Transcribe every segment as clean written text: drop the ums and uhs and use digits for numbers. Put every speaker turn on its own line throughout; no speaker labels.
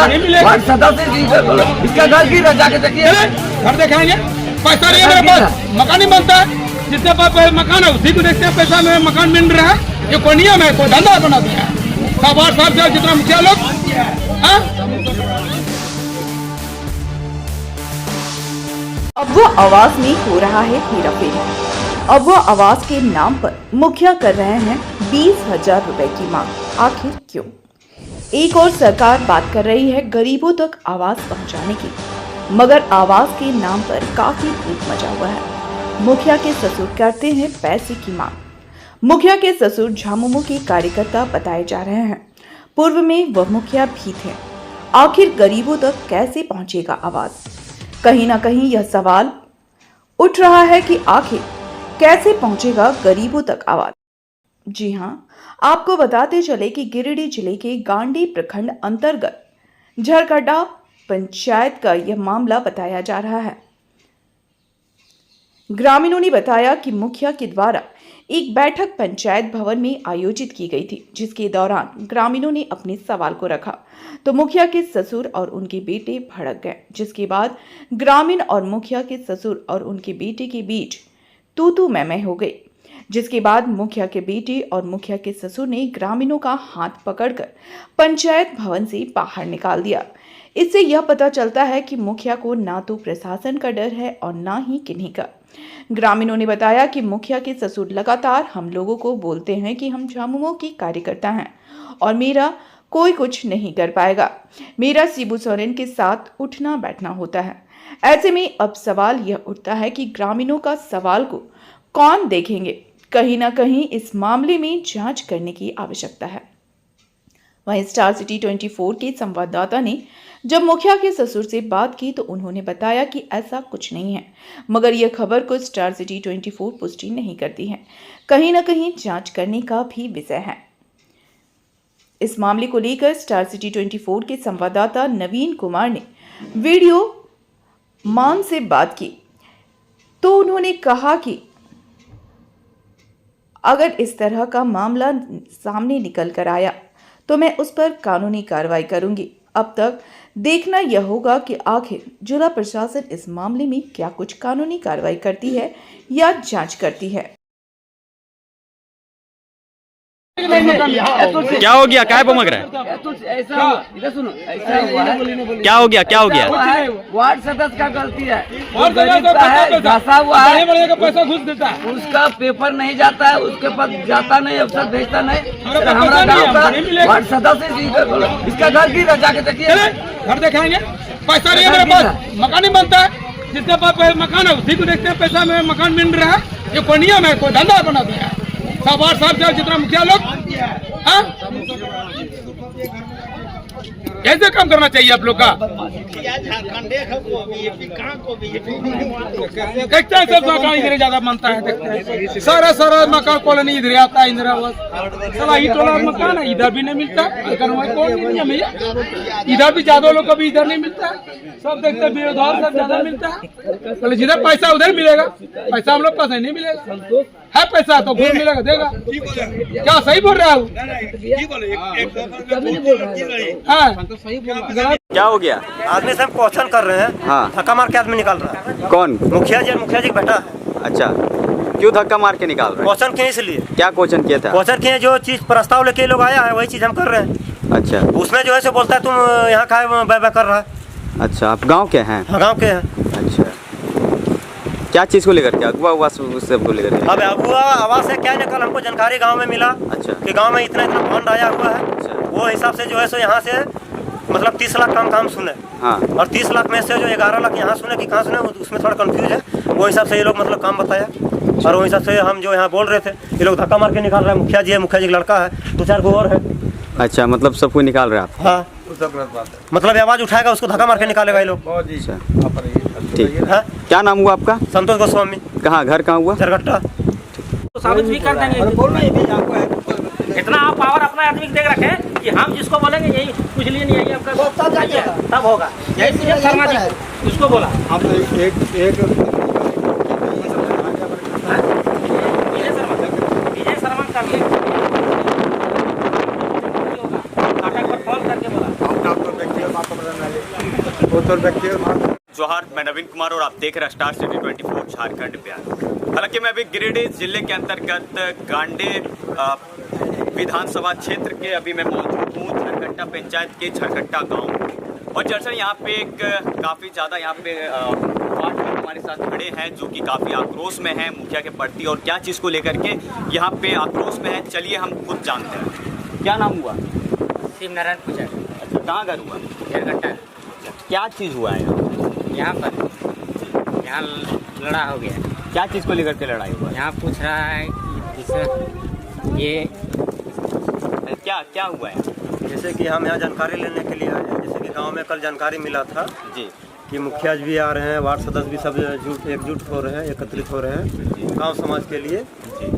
नहीं मिलेगा।
इसका घर की जाके देखिए,
घर दिखाएंगे, पैसा नहीं है मेरे पास, मकान नहीं बनता है। जिसके पास मकान है उसी को देखते हैं पैसा में मकान मिल रहा है। ये कोई नियम है, कोई धंधा बना दिया है। साहब जाओ जितना मुखिया लोग।
अब वो आवास में हो रहा है हेराफेरी। अब वो आवास के नाम पर मुखिया कर रहे हैं 20,000 रुपए की मांग। आखिर क्यों? एक और सरकार बात कर रही है गरीबों तक आवास पहुंचाने की, मगर आवास के नाम पर काफी भूत मचा हुआ है। मुखिया के ससुर करते हैं पैसे की मांग। मुखिया के ससुर झामुमो के कार्यकर्ता बताए जा रहे हैं। पूर्व में वह मुखिया भी थे। आखिर गरीबों तक कैसे पहुंचेगा आवास? कहीं ना कहीं यह सवाल उठ रहा है कि आखिर कैसे पहुंचेगा गरीबों तक आवास। जी हां, आपको बताते चले कि गिरिडीह जिले के गांडी प्रखंड अंतर्गत झरगड्डा पंचायत का यह मामला बताया जा रहा है। ग्रामीणों ने बताया कि मुखिया के द्वारा एक बैठक पंचायत भवन में आयोजित की गई थी, जिसके दौरान ग्रामीणों ने अपने सवाल को रखा तो मुखिया के ससुर और उनके बेटे भड़क गए, जिसके बाद ग्रामीण और मुखिया के ससुर और उनके बेटे के बीच तू मैं हो गई। जिसके बाद मुखिया के बेटे और मुखिया के ससुर ने ग्रामीणों का हाथ पकड़कर पंचायत भवन से बाहर निकाल दिया। इससे यह पता चलता है कि मुखिया को ना तो प्रशासन का डर है और ना ही किन्हीं का। ग्रामीणों ने बताया कि मुखिया के ससुर लगातार हम लोगों को बोलते हैं कि हम झामुमो की कार्यकर्ता हैं और मेरा कोई कुछ नहीं कर पाएगा, मेरा शिबू सोरेन के साथ उठना बैठना होता है। ऐसे में अब सवाल यह उठता है कि ग्रामीणों का सवाल को कौन देखेंगे? कहीं ना कहीं इस मामले में जांच करने की आवश्यकता है। वहीं स्टार सिटी 24 के संवाददाता ने जब मुखिया के ससुर से बात की तो उन्होंने बताया कि ऐसा कुछ नहीं है, मगर यह खबर को स्टार सिटी 24 पुष्टि नहीं करती है। कहीं ना कहीं जांच करने का भी विषय है। इस मामले को लेकर स्टार सिटी 24 के संवाददाता नवीन कुमार ने वीडियो मान से बात की तो उन्होंने कहा कि अगर इस तरह का मामला सामने निकल कर आया तो मैं उस पर कानूनी कार्रवाई करूंगी। अब तक देखना यह होगा कि आखिर जिला प्रशासन इस मामले में क्या कुछ कानूनी कार्रवाई करती है या जांच करती है।
क्या हो गया? काय बमक रहा है?
ऐसा इधर सुनो, ऐसा हुआ है।
क्या हो गया? क्या हो गया?
वार्ड सदस्य का गलती है,
और
घसा हुआ है,
पैसा घुस देता है,
उसका पेपर नहीं जाता है, उसके पास जाता नहीं, अफसर भेजता नहीं।
हमारा
हमारा गाँव का
नहीं मिलेगा।
वार्ड सदस्य इसका घर की जाके देखिए,
घर दिखाएंगे, पैसा नहीं है मेरे पास, मकान नहीं बनता है। जिसके पास मकान है उसी को देखते हैं पैसा में मकान मिल रहा है। ये कोई नियम है, कोई धंधा बना दिया है। साहब जाओ जितना मुखिया लोग। ऐसे काम करना चाहिए आप लोग का। देखते हैं सब मकान इधर ज्यादा बनता है, देखते हैं सारा मकान कॉलोनी इधर आता है, इंदिरा आवास सारा ही टोला मकान है, इधर भी नहीं मिलता। इधर भी ज्यादा लोग को भी इधर नहीं मिलता है, सब देखते हैं उधर सब ज्यादा मिलता है। पहले जिधर पैसा उधर मिलेगा, पैसा हम लोग पास नहीं मिलेगा। है पैसा तो घूम मिलेगा, देगा। क्या सही बोल रहा हूँ?
क्या हो गया?
आदमी सब क्वेश्चन कर रहे हैं।
हाँ।
धक्का मार के आदमी निकाल रहा है।
कौन?
मुखिया जी का बेटा है।
अच्छा, क्यों धक्का मार के निकाल रहे हैं?
क्वेश्चन किए इसलिए।
क्या क्वेश्चन किया था?
क्वेश्चन किए जो चीज प्रस्ताव लेके लोग आया है वही चीज हम कर रहे हैं।
अच्छा,
उसमें जो है सो बोलता है तुम यहाँ खाए बै कर रहा है।
अच्छा, आप गांव के हैं?
हाँ, गाँव के हैं।
अच्छा, क्या चीज को लेकर के? अगुआ हुआ सब को लेकर के?
अब अगुआ आवास है क्या, कल हमको जानकारी गाँव में मिला।
अच्छा,
कि गाँव में इतना फंड आया हुआ है।
अच्छा,
वो हिसाब से जो है सो यहाँ से मतलब 30 लाख काम सुने।
हाँ।
और 30 लाख में से जो 11 लाख यहाँ सुने कि कहाँ सुने, उसमें थोड़ा कंफ्यूज है। वो हिसाब से ये लोग मतलब काम बताया और वो हिसाब से हम जो यहाँ बोल रहे थे, ये लोग धक्का मार के निकाल रहे हैं। मुखिया जी है, मुखिया जी का लड़का है, 2-4 को और है।
अच्छा, मतलब सब कोई निकाल रहे हैं आप?
हाँ, मतलब आवाज उठाएगा उसको धक्का मार के निकालेगा ये लोग।
अच्छा, ठीक है।
हाँ?
क्या नाम हुआ आपका?
संतोष गोस्वामी।
कहाँ घर कहाँ हुआ?
झरगट्टा।
साबित भी कर देंगे। इतना आप पावर अपना आदमी को देख रखे कि हम जिसको बोलेंगे यही कुछ लिए नहीं, यही आपका तब होगा। यही पूछे शर्मा जी उसको बोला हम एक विजय शर्मा का भी काटा पर कॉल करके बोला
तो व्यक्ति
जोहार, मैं नवीन कुमार और आप देख रहे हैं स्टार सिटी 24 झारखंड बिहार। हालांकि मैं अभी गिरिडीह जिले के अंतर्गत गांडे विधानसभा क्षेत्र के अभी मैं मौजूद हूँ झरकट्टा पंचायत के झरकट्टा गांव में। और दरअसल यहाँ पे एक काफ़ी ज़्यादा यहाँ पे वार्ड में हमारे साथ खड़े हैं जो कि काफ़ी आक्रोश में हैं मुखिया के प्रति, और क्या चीज़ को लेकर के यहाँ पे आक्रोश में है चलिए हम खुद जानते हैं। क्या नाम हुआ?
शिव नारायण पूजा।
अच्छा, कहाँ घर हुआ?
झरकट्टा।
क्या चीज़ हुआ है
यहाँ पर यहाँ लड़ा हो गया।
क्या चीज़ को लेकर के लड़ाई हुआ?
यहाँ पूछ रहा है कि जैसे ये
क्या हुआ है?
जैसे कि हम यहाँ जानकारी लेने के लिए आए हैं। जैसे कि गांव में कल जानकारी मिला था
जी
कि मुखिया जी भी आ रहे हैं, वार्ड सदस्य भी सब एकजुट हो रहे हैं, एकत्रित हो रहे हैं गांव समाज के लिए।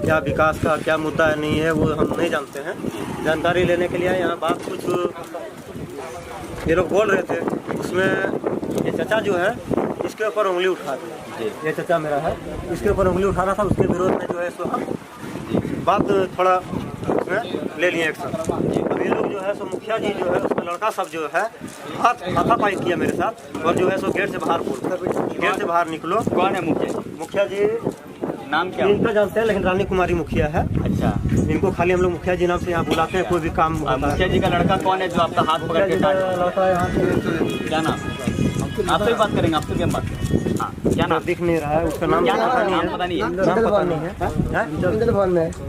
क्या विकास का क्या मुद्दा है नहीं है वो हम नहीं जानते हैं, जानकारी लेने के लिए आए। यहाँ बात कुछ ये लोग बोल रहे थे, उसमें ये चचा जो है इसके ऊपर उंगली उठा दी। ये चचा मेरा है, इसके ऊपर उंगली उठा रहा था, उसके विरोध में जो है सो हम बात थोड़ा उसमें ले लिए एक्शन। अब ये लोग जो है सो मुखिया जी जो है उसमें लड़का सब जो है हाथापाई किया मेरे साथ, और जो है सो गेट से बाहर गेट से बाहर निकलो।
कौन है मुखिया?
मुखिया जी
नाम क्या?
इनका जानते हैं, लेकिन रानी कुमारी मुखिया है।
अच्छा,
इनको खाली हम लोग मुखिया जी नाम से यहाँ बुलाते हैं, कोई भी काम।
मुखिया जी का लड़का कौन है जो आपका हाथ पकड़ के
लड़का यहाँ से
क्या नाम? आपसे भी बात करेंगे, आपसे भी हम बात करेंगे। हाँ, क्या नाम?
दिख नहीं रहा है उसका नाम,
क्या
पता नहीं
नाम?
है,
पता नहीं है,
नाम पता नहीं है,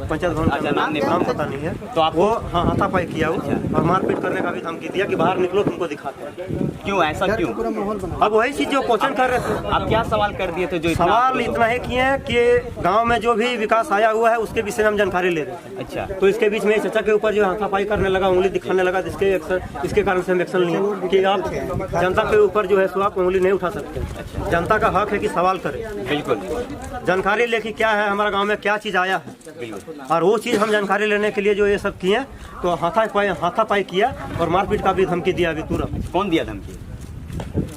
पंचायत भवन
अच्छा, नाम नहीं
नाम पता नहीं है।
तो आप
वो हाँ हाथापाई किया वो, और मारपीट करने का भी धमकी दिया कि बाहर निकलो तुमको दिखाते हैं।
क्यों ऐसा क्यों?
अब वही चीज जो क्वेश्चन कर रहे थे।
आप क्या सवाल कर दिए थे जो
सवाल इतना है किए हैं कि गांव में जो भी विकास आया हुआ है उसके विषय में हम जानकारी ले रहे थे।
अच्छा,
तो इसके बीच में चचा के ऊपर जो हाथापाई करने लगा, उंगली दिखाने लगा, इसके कारण से हम एक्शन लिए कि आप जनता के ऊपर जो है सो आप उंगली नहीं उठा सकते। जनता का हक है कि सवाल करें,
बिल्कुल
जानकारी लेके क्या है हमारा गांव में क्या चीज़ आया है,
बिल्कुल।
और वो चीज़ हम जानकारी लेने के लिए जो ये सब किए, तो हाथापाई किया और मारपीट का भी धमकी दिया अभी तुरंत।
कौन दिया धमकी?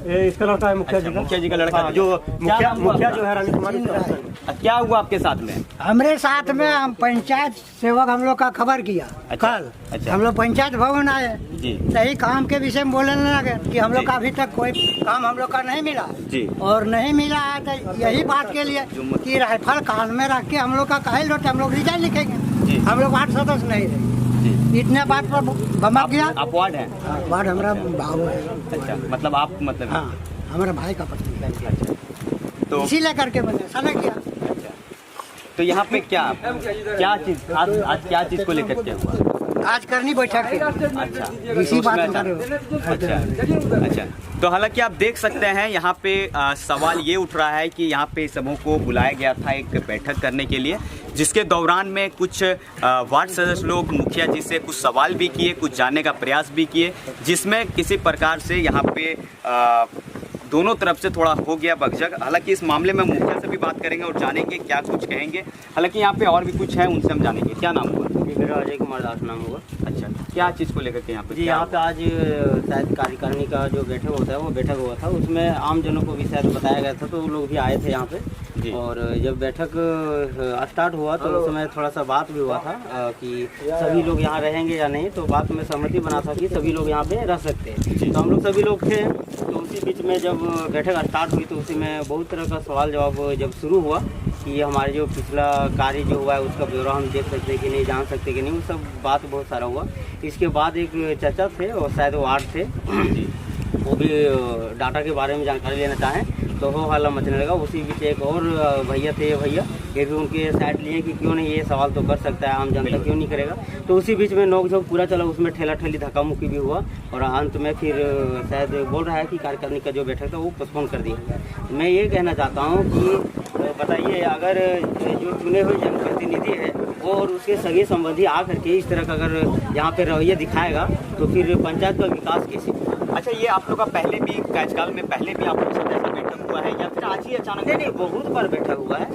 इसका लड़का है मुखिया जी का।
मुखिया जी का लड़का
हाँ, जो मुखिया जो है रानी कुमारी।
क्या हुआ आपके साथ में?
हमारे साथ में हम पंचायत सेवक हम लोग का खबर किया कल।
अच्छा।
हम लोग पंचायत भवन आए
जी,
सही काम के विषय में बोलने लगे कि हम लोग का अभी तक कोई काम हम लोग का नहीं मिला
जी, और
नहीं मिला है, तो यही बात के लिए कि राइफल कान में रख के हम लोग का कहे लोटे हम लोग रिजाइन लिखेंगे। हम लोग वार्ड सदस्य नहीं रहे, इतने बात पर भमक गया।
आप वार्ड हैं?
वार्ड हमारा भाव है।
अच्छा, मतलब आप मतलब
हाँ, हमारा भाई का पति है।
अच्छा, तो
इसी लेकर के मैंने ऐसा नहीं किया।
अच्छा, तो यहाँ पे क्या चीज आज क्या चीज को लेकर के हुआ?
आज करनी बैठक है।
अच्छा,
इसी बात
अच्छा, अच्छा। तो हालांकि आप देख सकते हैं यहाँ पे सवाल ये उठ रहा है कि यहाँ पे सबों को बुलाया गया था एक बैठक करने के लिए, जिसके दौरान में कुछ वार्ड सदस्य लोग मुखिया जी से कुछ सवाल भी किए, कुछ जानने का प्रयास भी किए, जिसमें किसी प्रकार से यहाँ पे दोनों तरफ से थोड़ा हो गया बकझक। हालांकि इस मामले में मुखिया से भी बात करेंगे और जानेंगे क्या कुछ कहेंगे। हालांकि यहाँ पे और भी कुछ है, उनसे हम जानेंगे। क्या नाम हुआ?
मेरा अजय कुमार दास नाम होगा।
अच्छा, क्या चीज़ को लेकर के यहाँ पे?
जी, यहाँ पे आज शायद कार्यकारिणी का जो बैठक होता है वो बैठक हुआ था, उसमें आम जनों को भी शायद बताया गया था, तो वो लोग भी आए थे यहाँ पे। और जब बैठक स्टार्ट हुआ तो उस समय थोड़ा सा बात भी हुआ था कि सभी लोग यहाँ रहेंगे या नहीं, तो बात में सहमति बना था कि सभी लोग यहाँ पे रह सकते हैं। तो हम लोग सभी लोग थे, तो उसी बीच में जब बैठक स्टार्ट हुई तो उसी में बहुत तरह का सवाल जवाब जब शुरू हुआ कि हमारे जो पिछला कार्य जो हुआ है उसका ब्यौरा हम देख सकते हैं कि नहीं, जान सकते कि नहीं, वो सब बात बहुत सारा हुआ। इसके बाद एक चाचा थे और शायद वार्ड थे, वो भी डाटा के बारे में जानकारी लेना चाहें, तो हो हल्ला मचने लगा। उसी बीच एक और भैया थे, ये भी उनके साइड लिए कि क्यों नहीं, ये सवाल तो कर सकता है, आम जनता क्यों नहीं करेगा। तो उसी बीच में नोक-झोंक पूरा चला, उसमें ठेला ठेली धक्का मुक्की भी हुआ, और अंत में फिर शायद बोल रहा है कि कार्यकारिणी का जो बैठक था वो पोस्टपोन कर दिया गया। मैं ये कहना चाहता हूँ कि बताइए, अगर जो चुने हुए जनप्रतिनिधि है वो और उसके सगे संबंधी आ करके इस तरह का अगर यहाँ पे रवैया दिखाएगा तो फिर पंचायत का विकास कैसे?
अच्छा, ये आप लोग का पहले भी कार्यकाल में पहले भी आप लोग साथ ऐसा बैठक हुआ है या फिर आज ही अचानक?
नहीं, बहुत बार बैठक हुआ है।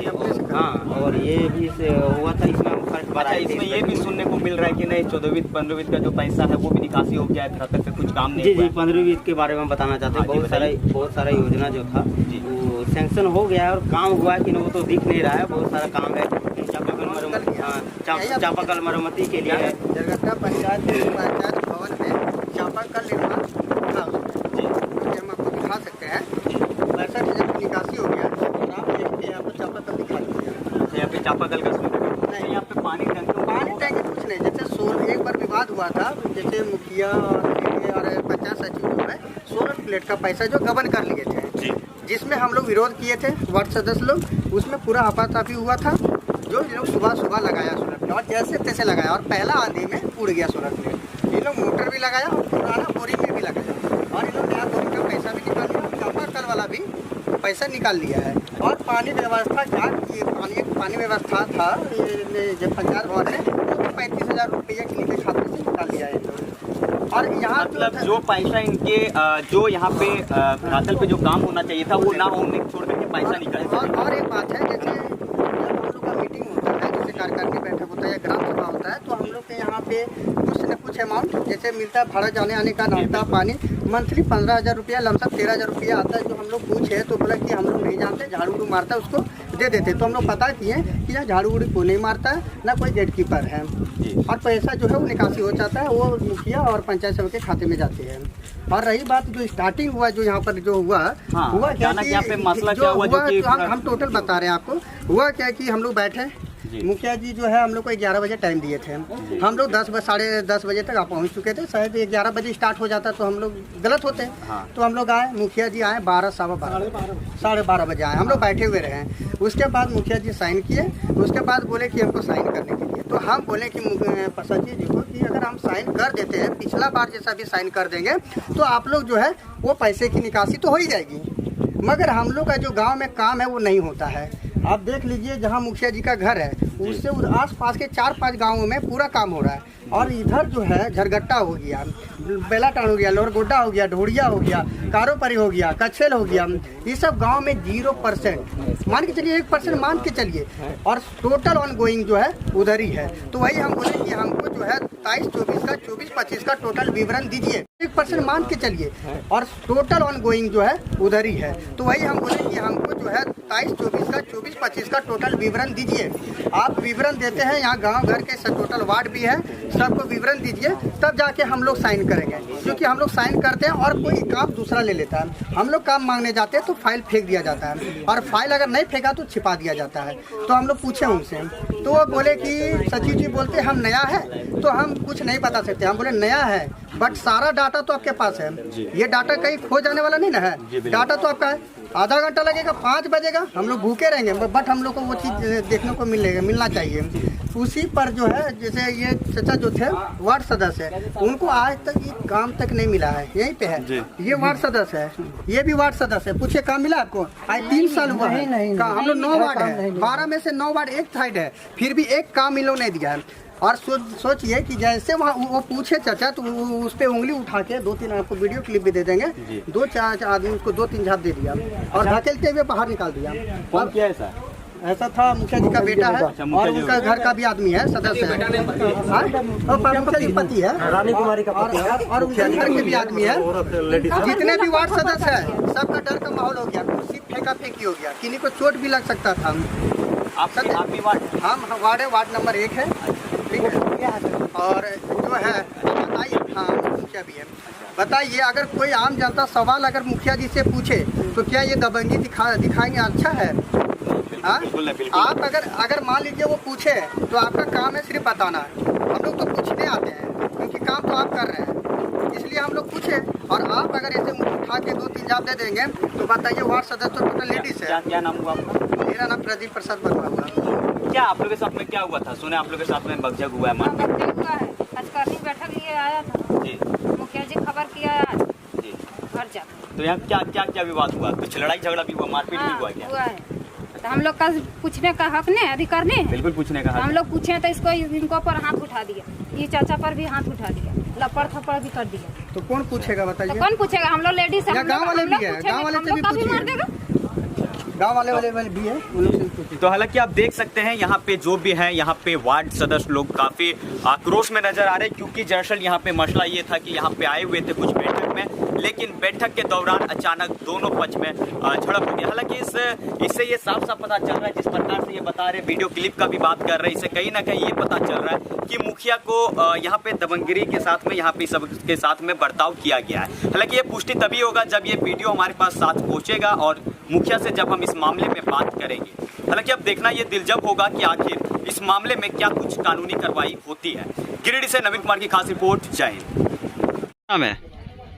हाँ, और ये भी हुआ था, इसमें फर्स्ट बार।
अच्छा, इसमें ये भी सुनने को मिल रहा है कि नहीं 14वीं 15वीं का जो पैसा है वो भी निकासी हो गया है, धरातल पे कुछ काम नहीं।
जी, 15वीं के बारे में बताना चाहते हैं। बहुत सारा योजना जो था वो सैंक्शन हो गया है और काम हुआ है कि वो तो दिख नहीं रहा है। बहुत सारा काम है, चापाकल मरम्मती के लिए है।
झरकट्टा पंचायत भवन में चापाकल निर्माण हम आपको दिखा सकते
मुखिया और पंचायत सचिव जो है सोलर प्लेट का पैसा जो गबन कर लिए थे, जिसमें हम लोग विरोध किए थे वार्ड सदस्य लोग। उसमें पूरा हाथापाई हुआ था। जो इन लोग सुबह लगाया सोलर प्लेट और जैसे तैसे लगाया और पहला आंधी में उड़ गया सोलर प्लेट। इन लोग मोटर भी लगाया और पुराना बोरिंग में भी लगाया और इन लोग नया बोरिंग का पैसा भी निकाल लिया, चापाकल वाला भी पैसा निकाल लिया है। और पानी व्यवस्था क्या, पानी व्यवस्था था जब पंचायत भवन ने 35,000 रुपये किन्हीं के खाते से निकाल लिया है। और यहाँ
मतलब जो पैसा इनके जो यहाँ पे धरातल पे जो काम होना चाहिए था वो ना होने छोड़ करके पैसा निकाल।
और एक बात है, जैसे जब हम लोग का मीटिंग होता है, जैसे कार्यकारिणी बैठक होता है या ग्राम सभा होता है, तो हम लोग के यहाँ पे कुछ न कुछ अमाउंट जैसे मिलता है, भाड़ा जाने आने का, नाश्ता पानी, मंथली 15,000 रुपया, लमसम 13,000 रुपया आता है। जो हम लोग पूछे तो बोला कि हम लोग नहीं जानते, झाड़ू उड़ू मारता है उसको दे देते। तो हम लोग पता किए कि यहाँ झाड़ू उड़ी को नहीं मारता है, ना कोई गेट कीपर है और पैसा जो है वो निकासी हो जाता है, वो मुखिया और पंचायत सभा के खाते में जाते हैं। और रही बात जो स्टार्टिंग हुआ, जो यहाँ पर जो हुआ हुआ क्या कि
मसला क्या हुआ, जो कि
हम टोटल बता रहे हैं आपको। हुआ क्या कि हम लोग बैठे, मुखिया जी जो है हम लोग को 11 बजे टाइम दिए थे। हम लोग 10 बजे तक आप पहुँच चुके थे। शायद 11 बजे स्टार्ट हो जाता तो हम लोग गलत होते। तो हम लोग आए, मुखिया जी आए 12:15 बजे आए। हम लोग बैठे हुए रहे। उसके बाद मुखिया जी साइन किए। उसके बाद बोले कि हमको साइन करने के लिए, तो हम बोले कि सचिव जी को कि अगर हम साइन कर देते हैं, पिछला बार जैसा भी साइन कर देंगे, तो आप लोग जो है वो पैसे की निकासी तो हो ही जाएगी। मगर हम लोग का जो गांव में काम है वो नहीं होता है। आप देख लीजिए, जहां मुखिया जी का घर है उससे आस-पास के 4-5 गांवों में पूरा काम हो रहा है। और इधर जो है झरगट्टा हो गया, बेलाटान हो गया, लोहरगोड्डा हो गया, ढोड़िया हो गया, कारोपरी हो गया, कछेल हो गया, ये सब गांव में 0% मान के चलिए, 1% मान के चलिए। और टोटल ऑन गोइंग जो है उधर ही है। तो वही हम बोले कि हमको जो है 23-24 का 24-25 का टोटल विवरण दीजिए, 1% मान के चलिए। और टोटल ऑन गोइंग जो है उधर ही है। तो वही हम बोले कि हमको जो है 23-24 का 24-25 का टोटल विवरण दीजिए। आप विवरण देते हैं, यहाँ गांव घर के टोटल वार्ड भी है, सबको विवरण दीजिए, तब जाके हम लोग साइन करेंगे। क्योंकि हम लोग साइन करते हैं और कोई काम दूसरा ले लेता है। हम लोग काम मांगने जाते हैं तो फाइल फेंक दिया जाता है, और फाइल अगर नहीं फेंका तो छिपा दिया जाता है। तो हम लोग पूछे उनसे, तो वो बोले कि सचिव जी बोलते हम नया है तो हम कुछ नहीं बता सकते। हम बोले नया है बट सारा डाटा तो आपके पास है, ये डाटा कहीं खो जाने वाला नहीं ना है। डाटा तो आपका है। आधा घंटा लगेगा, 5 बजेगा, हम लोग भूखे रहेंगे, बट हम लोग को वो चीज़ देखने को मिलना चाहिए। उसी पर जो है, जैसे ये चाचा जो थे वार्ड सदस्य, उनको आज तक ये काम तक नहीं मिला है। यहीं पे है, ये वार्ड सदस्य है, ये भी वार्ड सदस्य है। पूछे काम मिला आपको? आज 3 साल हुआ है। हम लोग 9 वार्ड है, 12 में से 9 वार्ड एक साइड है, फिर भी एक काम इन लोग नहीं दिया है। और सोचिए कि जैसे वहाँ वो पूछे चाचा, तो उस पर उंगली उठा के 2-3 आपको वीडियो क्लिप भी दे देंगे, 2-4 आदमी उसको 2-3 झाप दे दिया और धकेलते हुए बाहर निकाल दिया।
कौन किया ऐसा?
ऐसा था, मुखिया जी का बेटा है और उनका घर का भी आदमी है, सदस्य है, और मुखिया जी पति है, रानी कुमारी का पति है, और उनके घर के भी आदमी है। जितने भी वार्ड सदस्य है सबका डर का माहौल हो गया, कुर्सी फेंका फेंकी हो गया, किन्हीं को चोट भी लग सकता था। हम वार्ड नंबर 1 है, ठीक है। और जो है बताइए, हाँ मुखिया भी है, बताइए अगर कोई आम जनता सवाल अगर मुखिया जी से पूछे तो क्या ये दबंगी दिखाएंगे? अच्छा है। आप अगर मान लीजिए वो पूछे तो आपका काम है सिर्फ बताना। हम लोग तो पूछने आते हैं क्योंकि काम तो आप कर रहे हैं, इसलिए हम लोग पूछे। और आप अगर ऐसे मुँह उठा के 2-3 जवाब दे देंगे तो बताइए, वार्ड सदस्य तो टोटल लेडीज है।
क्या नाम हुआ आपका?
मेरा नाम प्रदीप प्रसाद वर्मा हुआ।
क्या आप लोग के साथ में क्या हुआ था? सुने आप लोग के साथ में बगजग हुआ है?
बगजग हुआ है, आज बैठक लिए आया था जी, मुखिया जी खबर किया आज जी घर जा।
तो यहाँ क्या विवाद हुआ? कुछ लड़ाई झगड़ा भी हुआ, मारपीट भी हुआ क्या?
हुआ है। तो हम लोग का पूछने का हक नहीं, अधिकार नहीं है।
बिल्कुल पूछने का हक।
हम लोग पूछे तो इनको पर हाथ उठा दिया, ये चाचा पर भी हाथ उठा दिया, लपड़ थप्पड़ भी कर दिया।
तो कौन पूछेगा बताइए?
तो कौन पूछेगा? हम लोग लेडीज है,
गाँव वाले भी है, गाँव वाले से भी पूछिए, गाँव वाले भी है, उन लोग से।
तो हालांकि आप देख सकते हैं यहाँ पे जो भी है, यहाँ पे वार्ड सदस्य लोग काफी आक्रोश में नजर आ रहे हैं, क्योंकि दरअसल यहाँ पे मसला ये था कि यहाँ पे आए हुए थे कुछ बैठक में, लेकिन बैठक के दौरान अचानक दोनों पक्ष में झड़प हो गई। हालांकि इससे ये साफ साफ पता चल रहा है, जिस प्रकार से ये बता रहे, वीडियो क्लिप का भी बात कर रहे हैं, इससे कहीं ना कहीं ये पता चल रहा है कि मुखिया को यहाँ पे दबंगगिरी के साथ में, यहाँ पे सबके साथ में बर्ताव किया गया है। हालांकि ये पुष्टि तभी होगा जब ये वीडियो हमारे पास साथ पहुंचेगा और मुखिया से जब हम इस मामले में बात करेंगे। हालांकि अब देखना ये दिलचस्प होगा कि आखिर इस मामले में क्या कुछ कानूनी कार्रवाई होती है। गिरिडीह से नवीन कुमार की खास रिपोर्ट। जय हिंद। नाम है?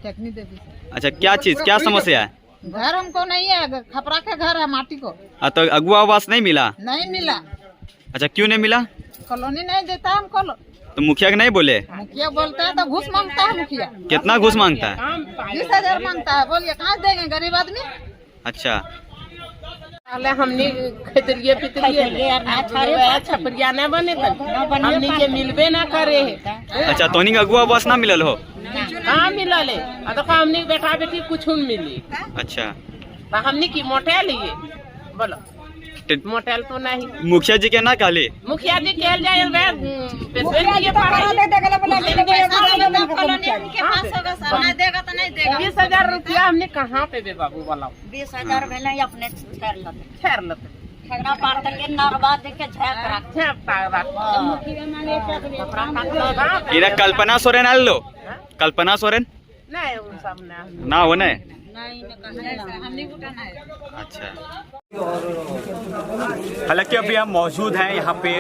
टेकनी देवी।
अच्छा, क्या चीज, क्या समस्या है?
घर हमको नहीं है, खपरा के घर है माटी को।
तो अगुआ आवास नहीं मिला?
नहीं मिला।
अच्छा, क्यों नहीं मिला?
कॉलोनी नहीं देता हमको।
तो मुखिया के नहीं बोले?
मुखिया बोलते हैं तो घूस मांगता है मुखिया।
कितना घूस मांगता है?
20,000 मांगता है। बोलिए कहाँ देंगे गरीब आदमी?
अच्छा,
पहले हमने खतरिए छपरिया न बने हमने के मिलबे न करे।
अच्छा, तो अगुआ आवास ना मिलल हो?
कहाँ मिलल है? तो हमने बेटा बेटी कुछ मिली।
अच्छा,
तो हमने की मोटेल लिए बोलो, मोटेल तो नहीं।
मुखिया जी के ना कहले?
मुखिया जी कह जाए 20,000 रुपया हमने कहाँ पे बाबू वाला?
20,000 अपने
ठहर लेते
पार करके नरवा देख के
इधर कल्पना सोरेन आल लो? कल्पना सोरेन
नहीं, वो सब
ना हो नहीं।
अच्छा।
हालांकि अभी हम मौजूद हैं यहाँ पे,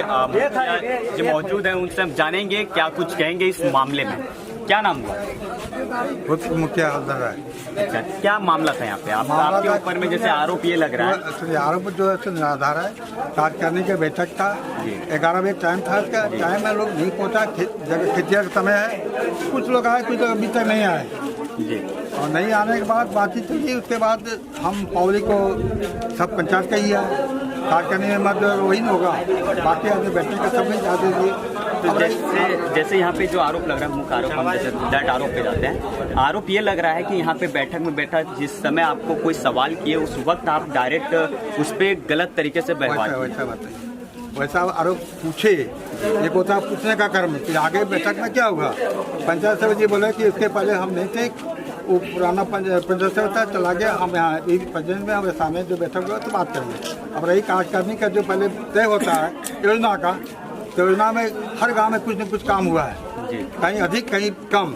जो मौजूद हैं उनसे हम जानेंगे क्या कुछ कहेंगे इस मामले में। क्या नाम हुआ?
मुखिया हल्दर है।
अच्छा, क्या मामला था यहाँ पे? आपके ऊपर में जैसे आरोप ये लग रहा है?
आरोप जो है निराधार है। कार्यकारिणी का बैठक था, 11 बजे टाइम था। इसका टाइम में लोग नहीं पहुँचा। खेतिया का समय है, कुछ लोग आए, कुछ लोग अभी तक नहीं आए
जी।
और नहीं आने के बाद बातचीत चली। उसके बाद हम पौली को सब पंचायत का ही है, कार्यकारिणी में मत वही नहीं होगा, बाकी आगे बैठने का सब नहीं चाहते थे।
तो जैसे यहाँ पे जो आरोप लग रहा है, मुख्य आरोप हम जैसे डायरेक्ट आरोप पे जाते हैं, आरोप ये लग रहा है कि यहाँ पे बैठक में बैठा जिस समय आपको कोई सवाल किए उस वक्त आप डायरेक्ट उस पर गलत तरीके से व्यवहार।
वैसा आरोप पूछे, एक होता पूछने का कर्म कि आगे बैठक में क्या होगा। पंचायत समिति बोले कि इसके पहले हम नहीं थे, वो पुराना पंचायत समिति चला गया, हम यहाँ पंचायत में हम सामने जो बैठक हुआ तो बात करेंगे। अब रही कार्यकारिणी का जो पहले तय होता है योजना का, तो योजना में हर गांव में कुछ न कुछ काम हुआ है, कहीं अधिक कहीं कम,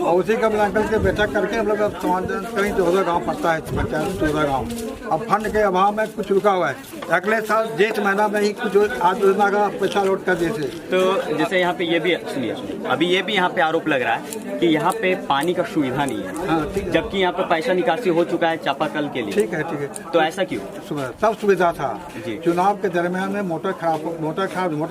और उसी का मिलाकर के बैठक करके हम लोग समाधान कहीं 14 गाँव पड़ता है पंचायत, 14 गाँव। अब फंड के अभाव में कुछ रुका हुआ है। अगले साल जेठ महीना में ही कुछ आज योजना का पैसा लौट कर देते।
तो जैसे यहाँ पे ये भी सुनिए, अभी ये भी यहाँ पे आरोप लग रहा है कि यहाँ पे पानी का सुविधा नहीं है।
हाँ,
जबकि यहाँ पे पैसा निकासी हो चुका है चापाकल के लिए।
ठीक है।
तो ऐसा क्यों?
सब सुविधा था। चुनाव के दरमियान में मोटर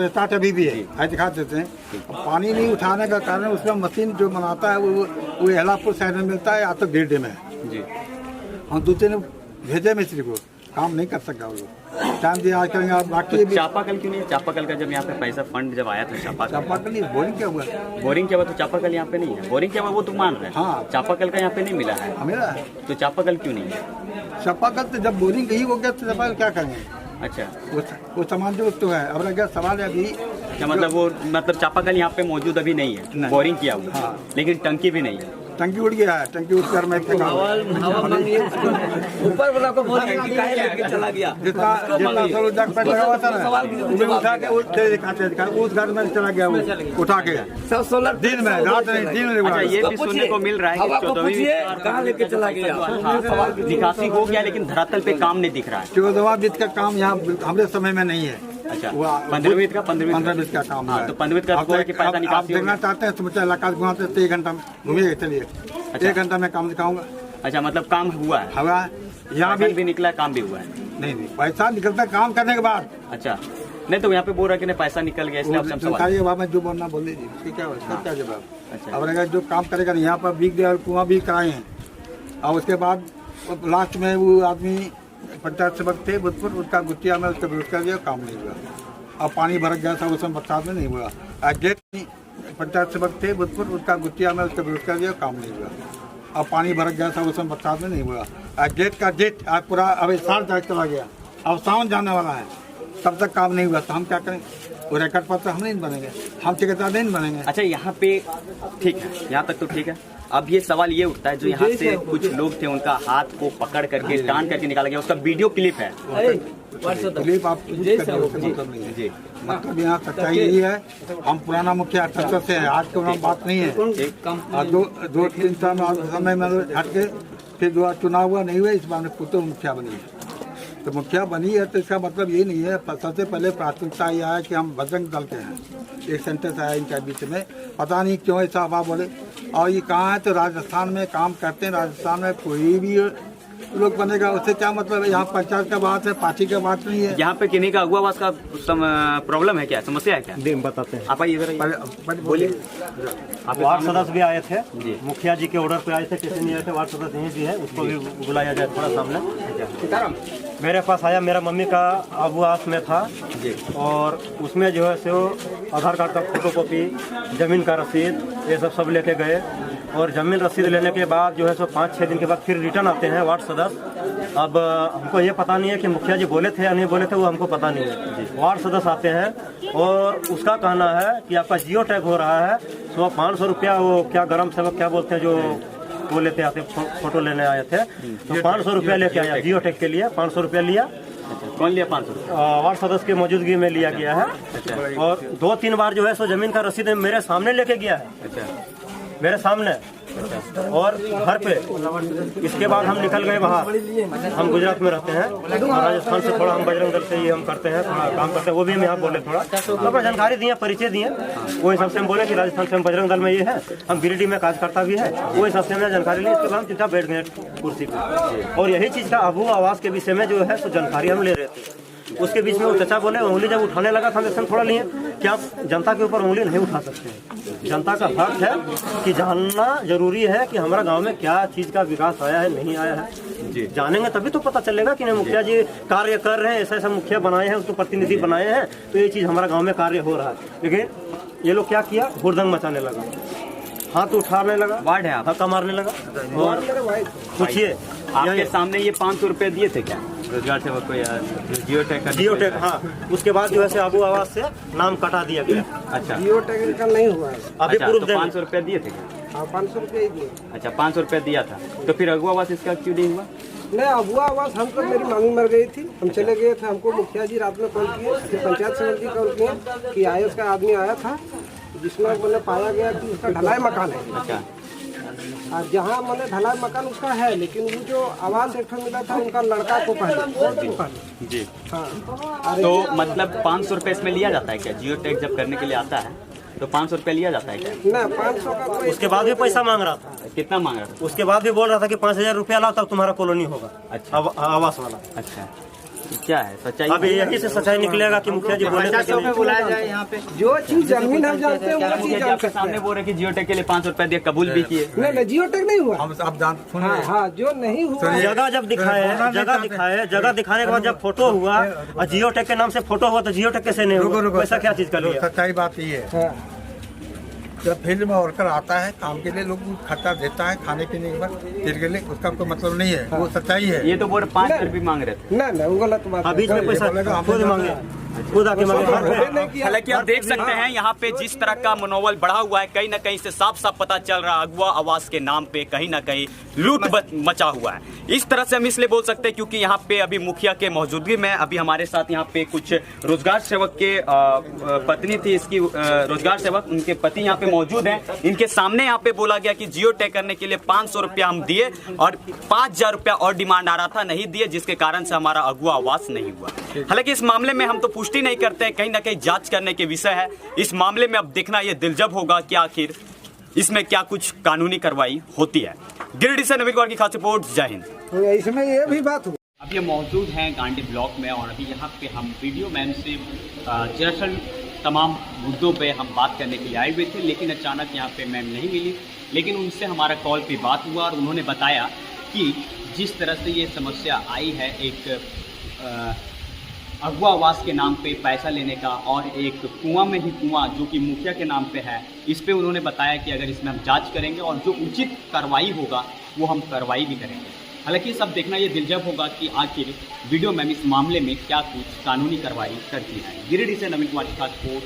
स्टार्ट अभी भी है, दिखा देते हैं। पानी नहीं उठाने का कारण उसमें मशीन जो बनाता है वो एलापुर साइड में मिलता है या तो गिरडे में जी। हम दूसरे ने भेजे मिस्त्री को, काम नहीं कर सका वो लोग, टाइम दिया आज करेंगे। आप बाकी
चापाकल क्यों नहीं? चापाकल का जब यहाँ पे पैसा फंड जब आया था
चापाकल नहीं, बोरिंग क्या हुआ?
बोरिंग क्या हुआ? तो चापाकल यहाँ पे नहीं है। बोरिंग क्या हुआ वो तो मान रहे हैं।
हाँ,
चापाकल का यहाँ पे नहीं मिला है।
मिला है
तो चापाकल क्यों नहीं है?
चापाकल तो जब बोरिंग यही हो गया तो चापाकल क्या करेंगे?
अच्छा,
वो सामान जो तो है। अब क्या सवाल है अभी
क्या मतलब चापाकल यहाँ पे मौजूद अभी नहीं है, बोरिंग किया हुआ। हाँ। लेकिन टंकी भी नहीं है।
टंकी उड़ गया है, टंकी उठकर मैं ऊपर वाला को बोल के काहे लेके चला गया। जितना सोलर जग पर लगा हुआ था ना, उसे उठा के उस घर में चला गया, वो उठा के सब सोलर दिन में, रात नहीं दिन में।
अच्छा, ये भी सुनने को मिल रहा है कि 14वीं
कहाँ लेके चला गया।
निकासी हो गया लेकिन धरातल पे काम नहीं दिख रहा है।
14वां वित्त का काम यहाँ हमारे समय में नहीं है।
अच्छा, 15वीं वित्त का 15वीं वित्त
का काम है।
तो 15वीं का पैसा निकासी
देखना चाहते हैं तो मुझे इलाका घुमाते 1 घंटा में घूमिए, चलिए 1 घंटा में काम दिखाऊंगा।
अच्छा, मतलब काम हुआ है?
यहाँ
भी निकला, काम भी हुआ है?
नहीं, पैसा निकलता काम करने के बाद।
अच्छा, नहीं तो यहाँ पे बोल रहा है कि पैसा निकल गया इसलिए
में जो बोलना बोल दीजिए, क्या जवाब। अच्छा, अब अगर जो काम करेगा यहाँ पर बीक दिया, कुआं भी कराए हैं, और उसके बाद लास्ट में वो आदमी पंचायत सेवक थे भूतपूर्व, उसका गुटिया में उसका विरोध कर दिया, काम नहीं हुआ। अब पानी भर गया था उसमें, बरसात में नहीं हुआ। गेट पंचायत सेवक थे भूतपूर्व, उसका गुटिया में उसका विरोध कर दिया, काम नहीं हुआ। अब पानी भर गया था उसमें, बरसात में नहीं हुआ। गेट का गेट आज पूरा अब साल तक चला गया, अब सावन जाने वाला है, तब तक काम नहीं हुआ। तो हम क्या करें? वो रिकॉर्ड पर तो हम नहीं बनेंगे, हम ठेकेदार नहीं बनेंगे।
अच्छा, यहाँ पे ठीक है, यहाँ तक तो ठीक है। अब ये सवाल ये उठता है, जो यहाँ से कुछ लोग थे उनका हाथ को पकड़ करके टान करके निकाला गया, उसका वीडियो क्लिप है।
क्लिप आप मतलब यहाँ सच्चाई यही है। हम पुराना मुखिया 78 से है, आज के बात नहीं है। 2-3 साल समय में हट के फिर चुनाव हुआ, नहीं हुआ, इस बार में पुत्र मुखिया बनी है। तो मुखिया बनी है तो इसका मतलब ये नहीं है। सबसे पहले प्राथमिकता यह है कि हम बजरंग दल के हैं। एक सेंटेंस आया इनके बीच में, पता नहीं क्यों ऐसा हवा बोले। और ये कहाँ है तो राजस्थान में काम करते हैं। राजस्थान में कोई भी लोग बनेगा, उससे क्या मतलब है। यहाँ पंचायत का बात है, पार्टी का बात नहीं है।
यहाँ पे किन्हीं का अगुवावास का प्रॉब्लम है क्या, समस्या है क्या?
बताते हैं।
आप आइए बोलिए।
वार्ड सदस्य भी आए थे, मुखिया जी के ऑर्डर पे आए थे, किसी नहीं आए थे। वार्ड सदस्य यहीं भी है, उसको भी बुलाया जाए थोड़ा सामने। मेरे पास आया, मेरा मम्मी का अगुवास में था और उसमें जो है सो आधार कार्ड का फोटोकॉपी, जमीन का रसीद, ये सब लेके गए। और जमीन रसीद लेने के बाद जो है सो 5-6 दिन के बाद फिर रिटर्न आते हैं वार्ड सदस्य। अब हमको ये पता नहीं है कि मुखिया जी बोले थे या नहीं बोले थे, वो हमको पता नहीं है। वार्ड सदस्य आते हैं और उसका कहना है कि आपका जियो टैग हो रहा है, सो 500 रुपया, वो क्या ग्राम सेवक क्या बोलते हैं जो वो लेते आते फोटो लेने आए थे, तो 500 रुपया लेके आया जियो टैग के लिए। 500 रुपया लिया।
कौन लिया 500 रुपया? वार्ड
सदस्य की मौजूदगी में लिया गया है। और 2-3 बार जो है सो जमीन का रसीद मेरे सामने लेके गया है, मेरे सामने और घर पे। इसके बाद हम निकल गए बाहर। हम गुजरात में रहते हैं और राजस्थान से थोड़ा हम बजरंग दल से ही हम करते हैं, थोड़ा काम करते हैं। वो भी हम यहाँ बोले, थोड़ा अपना जानकारी दिए, परिचय दिए। वो हिसाब से हम बोले कि राजस्थान से हम बजरंग दल में ये है, हम गिरिडीह में कार्यकर्ता भी है। वो हिसाब से हमने जानकारी ली। इसके बाद हम चुपचाप बैठ गए कुर्सी पर और यही चीज़ का अबू आवास के विषय में जो है तो जानकारी हम ले रहे थे। उसके बीच में वो चचा बोले, उंगली जब उठाने लगा था, हम एक्शन थोड़ा लिए कि आप जनता के ऊपर उंगली नहीं उठा सकते। जनता का हक है कि जानना जरूरी है कि हमारा गांव में क्या चीज़ का विकास आया है, नहीं आया है। जानेंगे तभी तो पता चलेगा कि नहीं मुखिया जी कार्य कर रहे हैं, ऐसा ऐसा मुखिया बनाए हैं, उसको प्रतिनिधि बनाए हैं, तो ये चीज़ हमारा गाँव में कार्य हो रहा है। लेकिन ये लोग क्या किया, हुड़दंग मचाने लगा, हाथ उठाने लगा,
वार्ड है
धक्का मारने लगा। और पूछिए,
आपके सामने ये 500 रुपये दिए थे क्या रोजगार सेवक को या जियो टैग?
हाँ, उसके बाद जो है अबू आवास से नाम कटा दिया गया।
अच्छा,
जियो टैग का नहीं हुआ है
अभी पूर्व।
तो 500 रुपये दिए थे क्या?
500 रुपये ही दिए।
अच्छा, 500 रुपये दिया था, तो फिर अगुआ आवास इसका क्यों नहीं हुआ?
नहीं, अगुआ आवास हम तो, मेरी मामी मर गई थी, हम चले गए थे। हमको मुखिया जी रात में कॉल किए, फिर पंचायत समिति कॉल किए कि आयुष का आदमी आया था, जिसमें मैंने पाया गया कि उसका ढलाई मकान है।
अच्छा,
और जहाँ मैंने ढलाई मकान उसका है, लेकिन वो जो आवास एक मिला था उनका लड़का को पहले
जी।
हाँ,
तो मतलब 500 रुपये इसमें लिया जाता है क्या? जियो टैग जब करने के लिए आता है तो 500 रुपये लिया जाता है क्या?
ना, 500 का कोई।
उसके बाद भी पैसा मांग रहा था।
कितना मांग रहा था?
उसके बाद भी बोल रहा था कि 5000 रुपया लाओ तब तुम्हारा कॉलोनी होगा।
अच्छा,
आवास वाला।
अच्छा, क्या है सच्चाई?
अब यही से सच्चाई निकलेगा कि मुखिया जी बोले थे
बुलाया जाए यहाँ पे। जो चीज जमीन हम जानते हैं वो चीज
आपके सामने बोल रहे कि जियो टैग के लिए 500 रुपये दिए, कबूल भी किए।
नहीं, जियो टैग नहीं हुआ।
हम आप जानते,
हाँ, जो नहीं हुआ,
जगह जब दिखाए, जगह दिखाने के बाद जब फोटो हुआ और जियो टैग के नाम से फोटो हुआ, तो जियो टैग कैसे नहीं हुआ? पैसा क्या चीज का लिया?
सच्चाई बात ये है, जब फील्ड में वर्कर आता है काम के लिए, लोग खर्चा देता है खाने पीने के लिए, उसका कोई मतलब नहीं है। वो सच्चाई है।
ये तो बोल 5 रुपये मांग रहे थे।
ना, वो गलत बात है।
बीच में पैसा खुद मांगे, खुद आके मांगे।
हालांकि आप देख सकते हैं यहाँ पे जिस तरह का मनोबल बढ़ा हुआ है, कहीं ना कहीं से साफ साफ पता चल रहा है अगुआ आवास के नाम पे कहीं ना कहीं लूट मचा हुआ है। इस तरह से हम इसलिए बोल सकते हैं क्योंकि यहाँ पे अभी मुखिया के मौजूदगी में अभी हमारे साथ यहाँ पे कुछ रोजगार सेवक के पत्नी थी, इसकी रोजगार सेवक, उनके पति यहाँ पे मौजूद हैं। इनके सामने यहाँ पे बोला गया कि जियो टैग करने के लिए 500 रुपया हम दिए और 5000 रुपया और डिमांड आ रहा था, नहीं दिए, जिसके कारण से हमारा अगुआ आवास नहीं हुआ। हालांकि इस मामले में हम तो पुष्टि नहीं करते हैं, कहीं ना कहीं जांच करने के विषय है। इस मामले में अब देखना यह दिलचस्प होगा कि आखिर इसमें क्या कुछ कानूनी कार्रवाई होती है। गिरिडीह से नवीन कुमार की खास रिपोर्ट, जय हिंद।
इसमें ये भी बात हुई।
अब ये मौजूद हैं गांडी ब्लॉक में और अभी यहाँ पे हम वीडियो मैन से दरअसल तमाम मुद्दों पे हम बात करने के लिए आए हुए थे, लेकिन अचानक यहाँ पे मैम नहीं मिली। लेकिन उनसे हमारा कॉल पे बात हुआ और उन्होंने बताया कि जिस तरह से ये समस्या आई है, एक अगवा आवास के नाम पे पैसा लेने का और एक कुआं में ही कुआं जो कि मुखिया के नाम पे है, इस पे उन्होंने बताया कि अगर इसमें हम जांच करेंगे और जो उचित कार्रवाई होगा वो हम कार्रवाई भी करेंगे। हालांकि सब देखना ये दिलचस्प होगा कि आखिर वीडियो मैम इस मामले में क्या कुछ कानूनी कार्रवाई करती है। गिरिडीह से नवीन कुमार की खास रिपोर्ट।